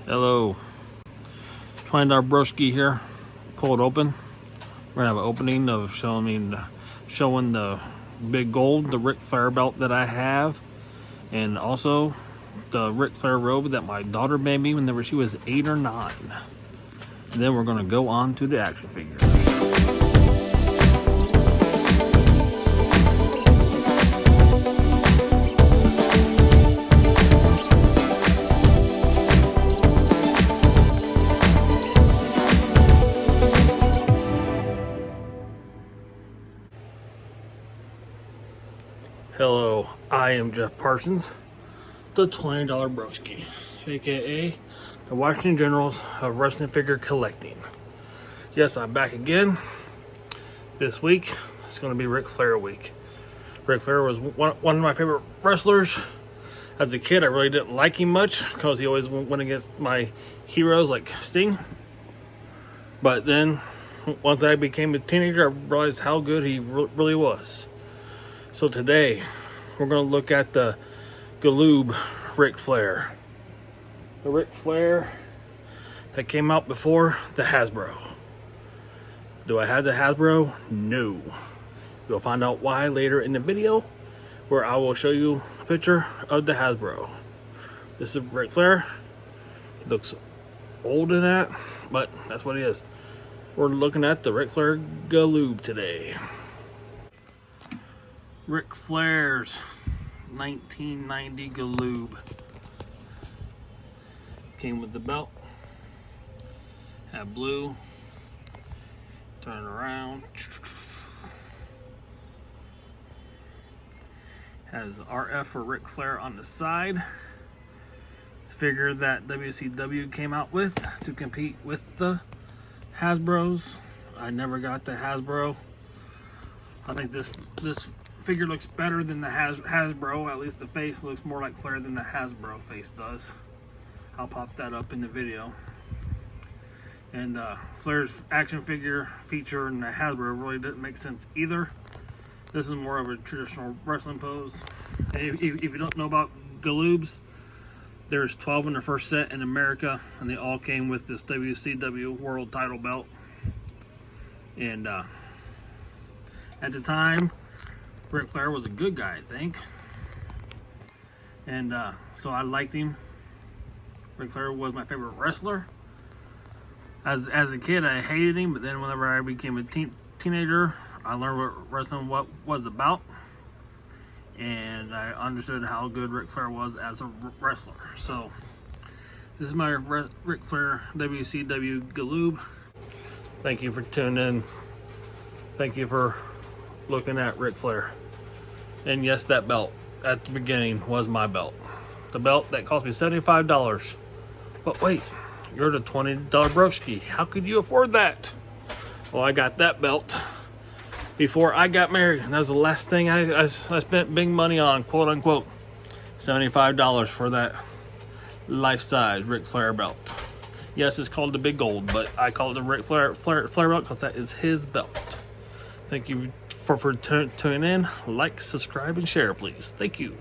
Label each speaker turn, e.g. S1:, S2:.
S1: Hello, $20 broski here. Pull it open. We're gonna have an opening of showing the big gold, the Ric Flair belt that I have, and also the Ric Flair robe that my daughter made me whenever she was 8 or 9. And then we're gonna go on to the action figures. Hello, I am Jeff Parsons, the $20 broski, aka the Washington Generals of Wrestling Figure Collecting. Yes, I'm back again. This week, it's going to be Ric Flair week. Ric Flair was one of my favorite wrestlers. As a kid, I really didn't like him much because he always went against my heroes like Sting. But then, once I became a teenager, I realized how good he really was. So today, we're going to look at the Galoob Ric Flair. The Ric Flair that came out before the Hasbro. Do I have the Hasbro? No. You'll find out why later in the video, where I will show you a picture of the Hasbro. This is Ric Flair. He looks old in that, but that's what he is. We're looking at the Ric Flair Galoob today. Ric Flair's 1990 Galoob. Came with the belt. Had blue. Turn it around. Has RF for Ric Flair on the side. It's a figure that WCW came out with to compete with the Hasbros. I never got the Hasbro. I think this figure looks better than the Hasbro. At least the face looks more like Flair than the Hasbro face does. I'll pop that up in the video. And Flair's action figure feature in the Hasbro really didn't make sense either. This is more of a traditional wrestling pose. And if you don't know about Galoobs, there's 12 in the first set in America, and they all came with this WCW World Title belt. And at the time, Ric Flair was a good guy, I think. And so I liked him. Ric Flair was my favorite wrestler. As a kid, I hated him, but then whenever I became a teenager, I learned what wrestling was about. And I understood how good Ric Flair was as a wrestler. So this is my Ric Flair WCW Galoob. Thank you for tuning in. Thank you for looking at Ric Flair. And yes, that belt at the beginning was my belt. The belt that cost me $75. But wait, you're the $20 broski. How could you afford that? Well, I got that belt before I got married. And that was the last thing I spent big money on, quote unquote. $75 for that life-size Ric Flair belt. Yes, it's called the Big Gold, but I call it the Ric Flair belt because that is his belt. Thank you for tuning in. Like, subscribe, and share, please. Thank you.